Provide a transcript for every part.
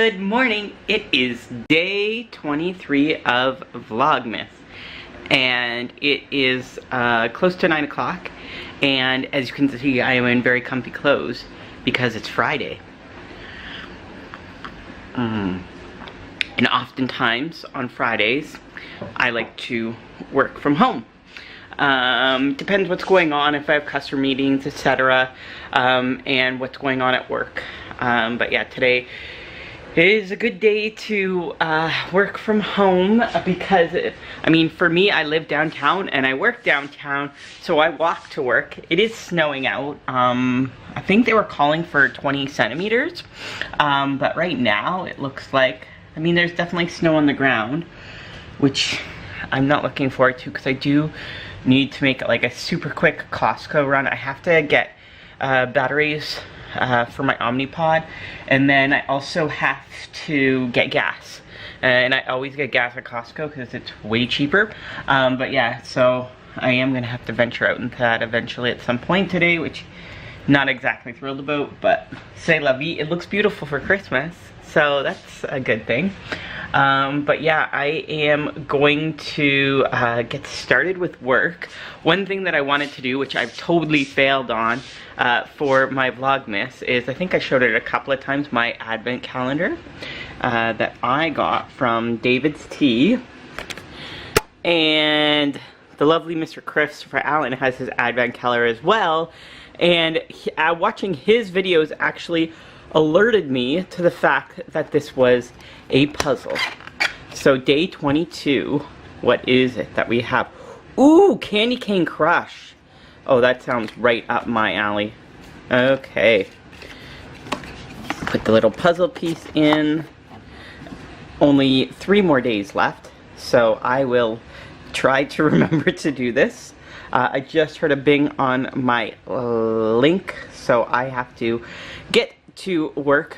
Good morning. It is day 23 of Vlogmas and it is close to 9 o'clock, and as you can see I am in very comfy clothes because it's Friday. And oftentimes on Fridays I like to work from home. Depends what's going on, if I have customer meetings, etc., and what's going on at work. But yeah, today it is a good day to work from home because, for me, I live downtown and I work downtown, so I walk to work. It is snowing out. I think they were calling for 20 centimeters, but right now it looks like, there's definitely snow on the ground, which I'm not looking forward to because I do need to make like a super quick Costco run. I have to get batteries for my Omnipod, and then I also have to get gas, and I always get gas at Costco because it's way cheaper. But yeah, so I am gonna have to venture out into that eventually at some point today, which not exactly thrilled about, but c'est la vie. It looks beautiful for Christmas, so that's a good thing. But yeah, I am going to get started with work. One thing that I wanted to do, which I've totally failed on for my Vlogmas, is, I think I showed it a couple of times, my advent calendar that I got from David's Tea. And the lovely Mr. Christopher Allen has his advent calendar as well. And watching his videos actually alerted me to the fact that this was a puzzle. So day 22, what is it that we have? Ooh, Candy Cane Crush. Oh, that sounds right up my alley. Okay. Put the little puzzle piece in. Only 3 more days left, so I will try to remember to do this. I just heard a bing on my link, so I have to get to work.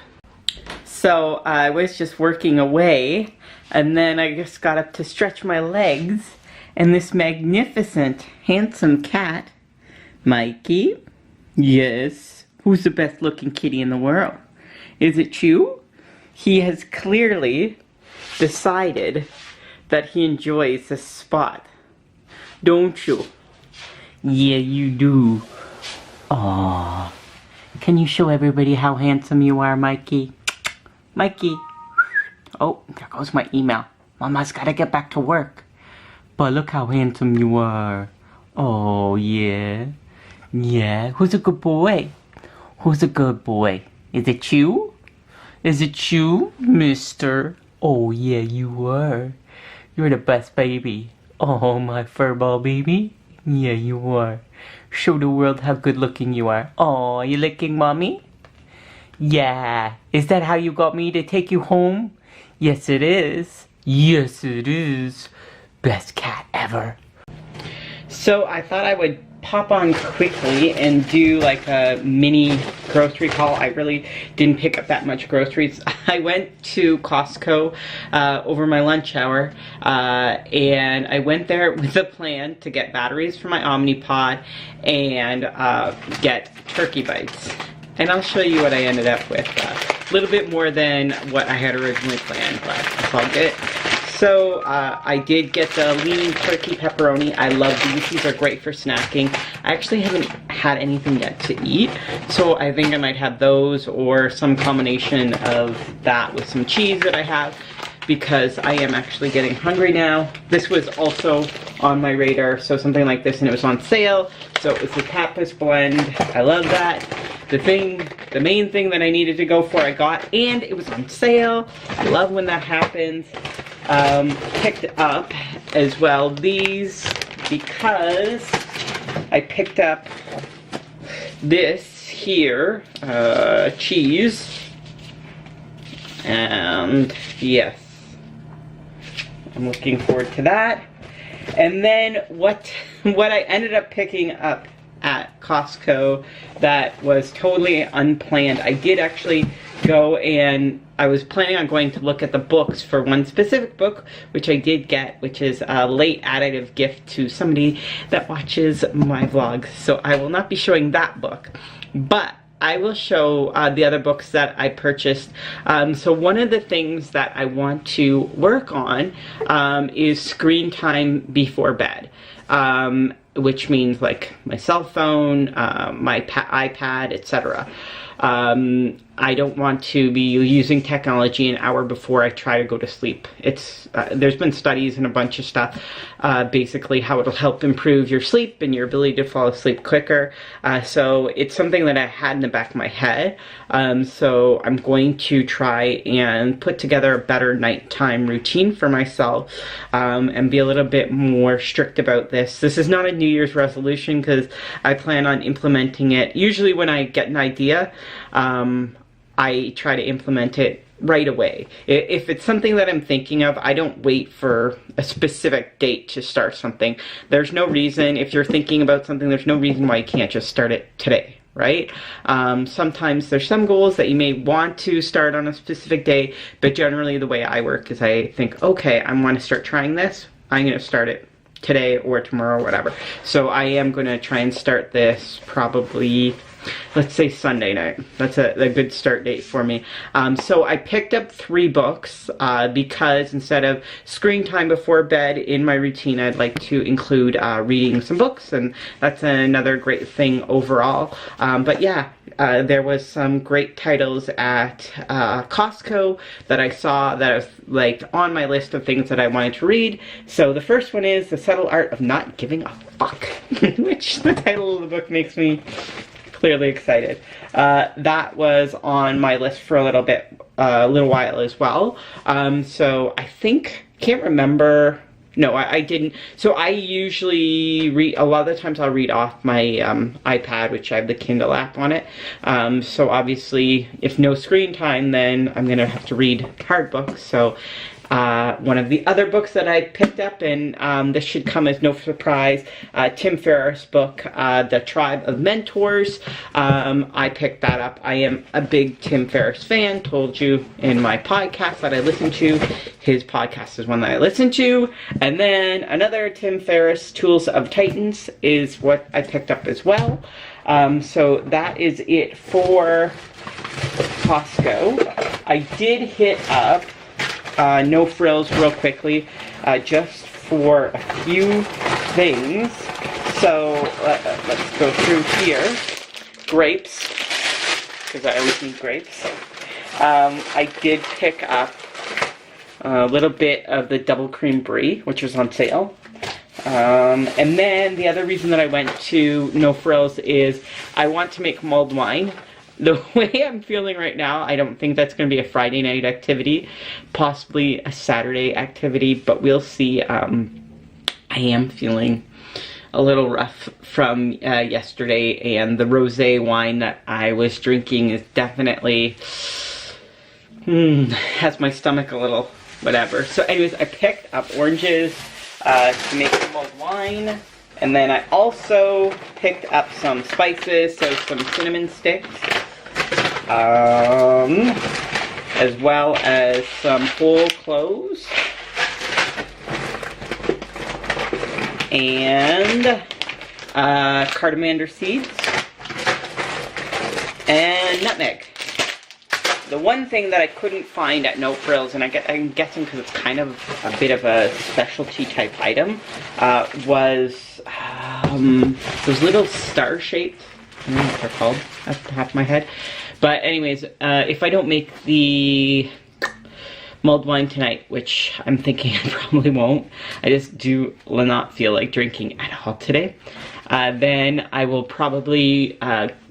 So I was just working away, and then I just got up to stretch my legs, and this magnificent, handsome cat, Mikey, yes, who's the best looking kitty in the world? Is it Chew? He has clearly decided that he enjoys this spot, don't you? Yeah, you do. Aww. Can you show everybody how handsome you are, Mikey? Mikey. Oh, there goes my email. Mama's gotta get back to work. But look how handsome you are. Oh, yeah. Yeah. Who's a good boy? Who's a good boy? Is it you? Is it you, mister? Oh, yeah, you are. You're the best baby. Oh, my furball baby. Yeah, you are. Show the world how good looking you are. Oh, you licking mommy? Yeah. Is that how you got me to take you home? Yes, it is. Yes, it is. Best cat ever. So I thought I would pop on quickly and do like a mini grocery haul. I really didn't pick up that much groceries. I went to Costco over my lunch hour, and I went there with a plan to get batteries for my Omnipod and get turkey bites. And I'll show you what I ended up with. A little bit more than what I had originally planned, but it's all good. So I did get the lean turkey pepperoni. I love these. These are great for snacking. I actually haven't had anything yet to eat, so I think I might have those or some combination of that with some cheese that I have, because I am actually getting hungry now. This was also on my radar, so something like this, and it was on sale. So it was the tapas blend. I love that. The main thing that I needed to go for, I got, and it was on sale. I love when that happens. Picked up as well these because I picked up this here, cheese, and yes, I'm looking forward to that. And then what I ended up picking up at Costco that was totally unplanned. I did actually go, and I was planning on going to look at the books for one specific book, which I did get, which is a late additive gift to somebody that watches my vlogs. So I will not be showing that book, but I will show the other books that I purchased. So one of the things that I want to work on is screen time before bed. Which means like my cell phone, my iPad, etc. I don't want to be using technology an hour before I try to go to sleep. It's there's been studies and a bunch of stuff, basically how it'll help improve your sleep and your ability to fall asleep quicker. So it's something that I had in the back of my head. So I'm going to try and put together a better nighttime routine for myself, and be a little bit more strict about this. This is not a New Year's resolution because I plan on implementing it. Usually when I get an idea, I try to implement it right away. If it's something that I'm thinking of, I don't wait for a specific date to start something. There's no reason, if you're thinking about something, there's no reason why you can't just start it today, right? Sometimes there's some goals that you may want to start on a specific day, but generally the way I work is I think, okay, I want to start trying this, I'm going to start it today or tomorrow or whatever. So I am going to try and start this probably, let's say Sunday night. That's a good start date for me. So I picked up 3 books because instead of screen time before bed in my routine, I'd like to include reading some books, and that's another great thing overall. But yeah, there was some great titles at Costco that I saw that was like on my list of things that I wanted to read. So the first one is The Subtle Art of Not Giving a Fuck, which the title of the book makes me clearly excited. That was on my list for a little while as well. So I think, can't remember. No, I didn't. So I usually read, a lot of the times I'll read off my iPad, which I have the Kindle app on it. So obviously, if no screen time, then I'm gonna have to read hard books. So one of the other books that I picked up, and this should come as no surprise, Tim Ferriss' book, The Tribe of Mentors. I picked that up. I am a big Tim Ferriss fan. Told you in my podcast that I listen to. His podcast is one that I listen to. And then another Tim Ferriss, Tools of Titans, is what I picked up as well. So that is it for Costco. I did hit up No Frills real quickly, just for a few things. So let's go through here. Grapes, because I always need grapes. I did pick up a little bit of the double cream brie, which was on sale. And then the other reason that I went to No Frills is I want to make mulled wine. The way I'm feeling right now, I don't think that's going to be a Friday night activity, possibly a Saturday activity, but we'll see. I am feeling a little rough from yesterday, and the rosé wine that I was drinking is definitely, has my stomach a little whatever. So anyways, I picked up oranges to make mulled wine. And then I also picked up some spices, so some cinnamon sticks, as well as some whole cloves, and cardamom seeds, and nutmeg. The one thing that I couldn't find at No Frills, and I'm guessing because it's kind of a bit of a specialty type item, was those little star-shaped, I don't know what they're called off the top of my head. But anyways, if I don't make the mulled wine tonight, which I'm thinking I probably won't, I just do not feel like drinking at all today, then I will probably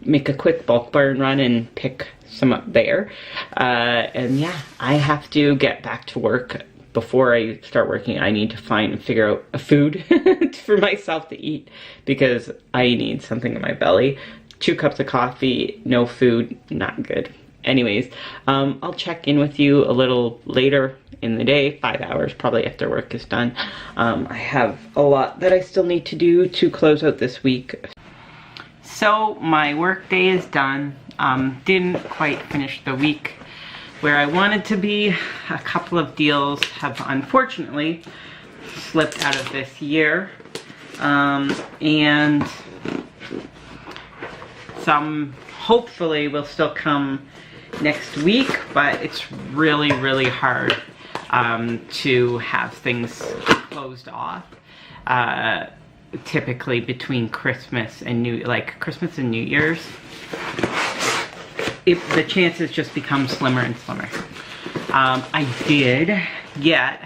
make a quick bulk barn run and pick some up there. And yeah, I have to get back to work. Before I start working, I need to find and figure out a food for myself to eat, because I need something in my belly. 2 cups of coffee, no food, not good. Anyways, I'll check in with you a little later in the day, 5 hours probably after work is done. I have a lot that I still need to do to close out this week. So my work day is done. Didn't quite finish the week where I wanted to be. A couple of deals have unfortunately slipped out of this year. And Some hopefully will still come next week, but it's really, really hard to have things closed off. Typically between Christmas and New Year's, the chances just become slimmer and slimmer. I did get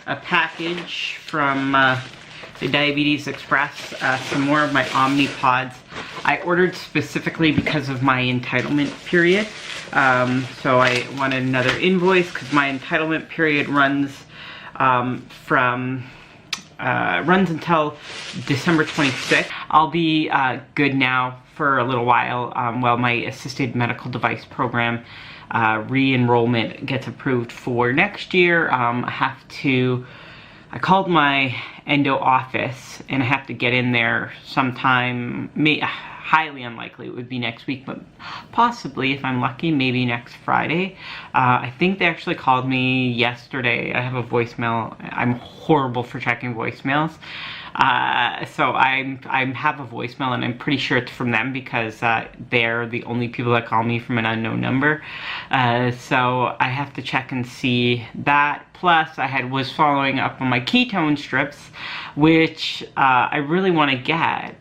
a package from the Diabetes Express, some more of my Omnipods. I ordered specifically because of my entitlement period. So I wanted another invoice because my entitlement period runs runs until December 26th. I'll be good now for a little while while my assisted medical device program re-enrollment gets approved for next year. I called my endo office and I have to get in there sometime, highly unlikely it would be next week, but possibly, if I'm lucky, maybe next Friday. I think they actually called me yesterday. I have a voicemail. I'm horrible for checking voicemails. So I have a voicemail and I'm pretty sure it's from them because they're the only people that call me from an unknown number. So I have to check and see that. Plus I was following up on my ketone strips, which I really want to get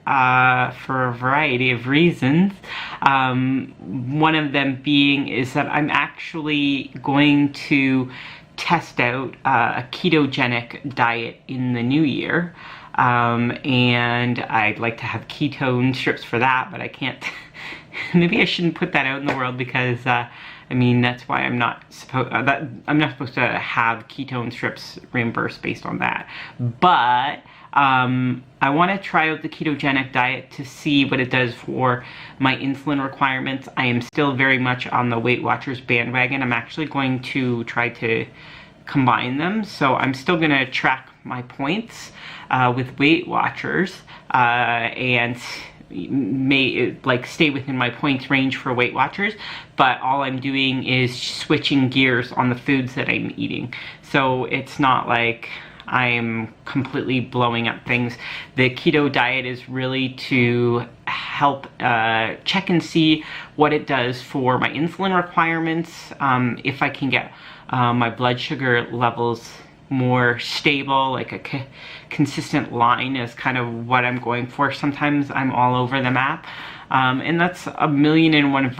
for a variety of reasons. One of them being is that I'm actually going to test out a ketogenic diet in the new year. And I'd like to have ketone strips for that, but I can't. Maybe I shouldn't put that out in the world because I mean, that's why I'm not supposed to have ketone strips reimbursed based on that. But I want to try out the ketogenic diet to see what it does for my insulin requirements. I am still very much on the Weight Watchers bandwagon. I'm actually going to try to combine them, so I'm still going to track my points with Weight Watchers and may stay within my points range for Weight Watchers, but all I'm doing is switching gears on the foods that I'm eating. So it's not like I'm completely blowing up things. The keto diet is really to help check and see what it does for my insulin requirements, if I can get my blood sugar levels more stable, like a consistent line is kind of what I'm going for. Sometimes I'm all over the map, and that's a million and one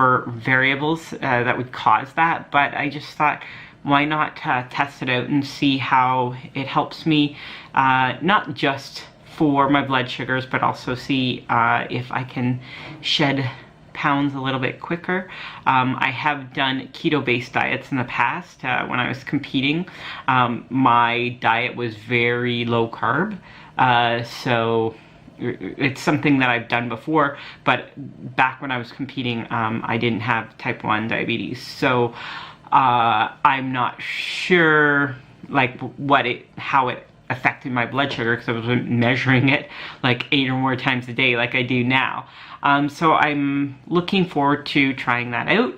variables that would cause that, but I just thought, why not test it out and see how it helps me, not just for my blood sugars, but also see if I can shed pounds a little bit quicker. I have done keto-based diets in the past. When I was competing, my diet was very low carb, so it's something that I've done before, but back when I was competing, I didn't have type 1 diabetes, so I'm not sure how it affected my blood sugar because I was measuring it like 8 or more times a day like I do now. So I'm looking forward to trying that out.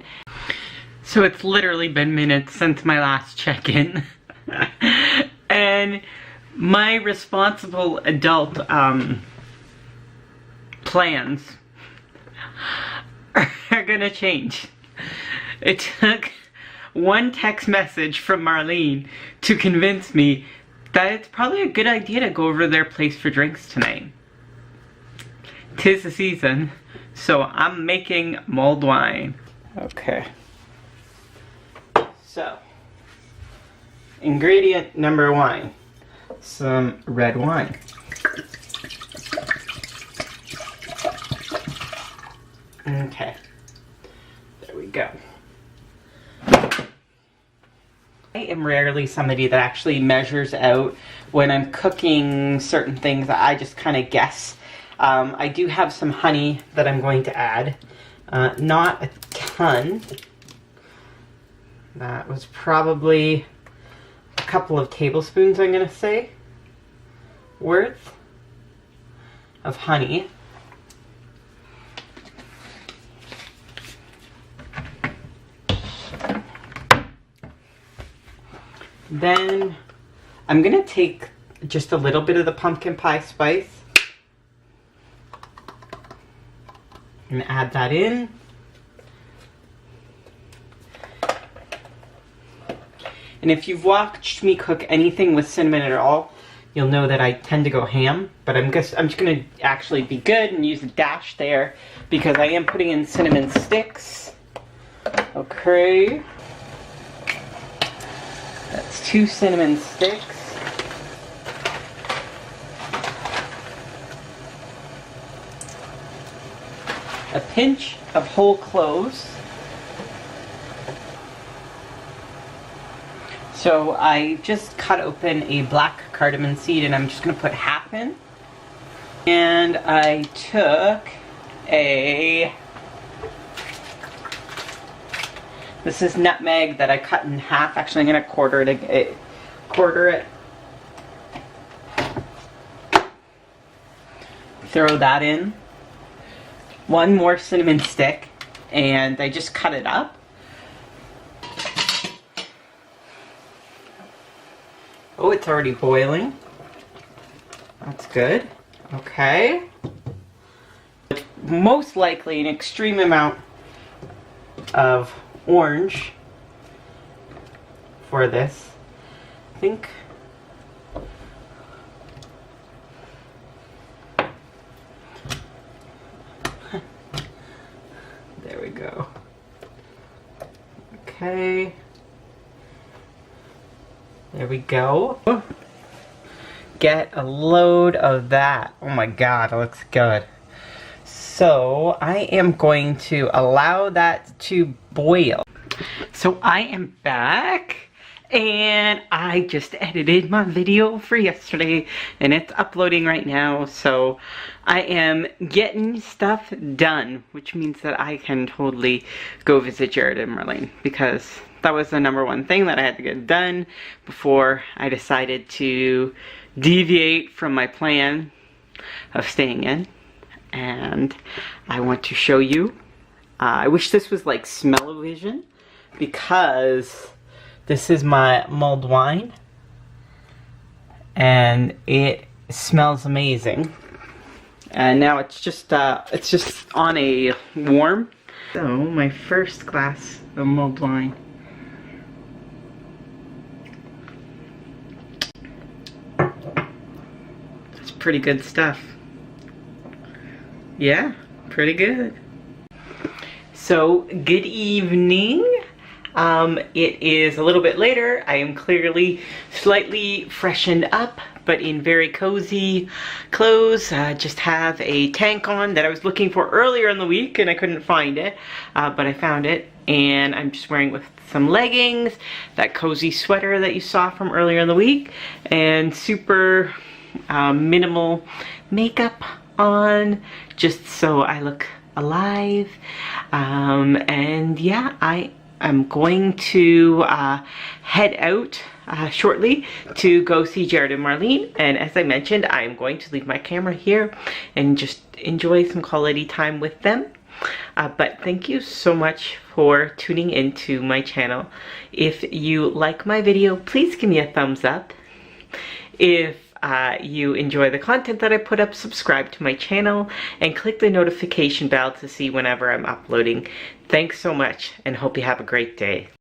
So it's literally been minutes since my last check-in. And my responsible adult plans are gonna change. It took one text message from Marlene to convince me that it's probably a good idea to go over to their place for drinks tonight. 'Tis the season, so I'm making mulled wine. Okay. So, ingredient number 1, some red wine. Okay, there we go. I am rarely somebody that actually measures out when I'm cooking certain things. I just kind of guess. I do have some honey that I'm going to add. Not a ton. That was probably a couple of tablespoons, I'm going to say, worth of honey. Then I'm going to take just a little bit of the pumpkin pie spice. I'm gonna add that in. And if you've watched me cook anything with cinnamon at all, you'll know that I tend to go ham, but I'm just gonna actually be good and use a dash there because I am putting in cinnamon sticks. Okay. That's 2 cinnamon sticks. A pinch of whole cloves. So I just cut open a black cardamom seed and I'm just going to put half in. And I took this is nutmeg that I cut in half. Actually, I'm going to quarter it. Throw that in. 1 more cinnamon stick, and I just cut it up. Oh, it's already boiling. That's good. Okay. Most likely an extreme amount of orange for this. I think there we go. Okay. There we go. Get a load of that. Oh my god, it looks good. So I am going to allow that to boil. So I am back and I just edited my video for yesterday and it's uploading right now. So I am getting stuff done, which means that I can totally go visit Jared and Marlene because that was the #1 thing that I had to get done before I decided to deviate from my plan of staying in. And I want to show you. I wish this was like smell-o-vision because this is my mulled wine and it smells amazing. And now it's just on a warm. So my first glass of mulled wine. It's pretty good stuff. Yeah, pretty good. So, good evening. It is a little bit later. I am clearly slightly freshened up, but in very cozy clothes. Just have a tank on that I was looking for earlier in the week and I couldn't find it, but I found it. And I'm just wearing with some leggings, that cozy sweater that you saw from earlier in the week, and super minimal makeup on, just so I look alive. And yeah, I am going to head out shortly to go see Jared and Marlene. And as I mentioned, I am going to leave my camera here and just enjoy some quality time with them. But thank you so much for tuning into my channel. If you like my video, please give me a thumbs up. If you enjoy the content that I put up, subscribe to my channel and click the notification bell to see whenever I'm uploading. Thanks so much and hope you have a great day.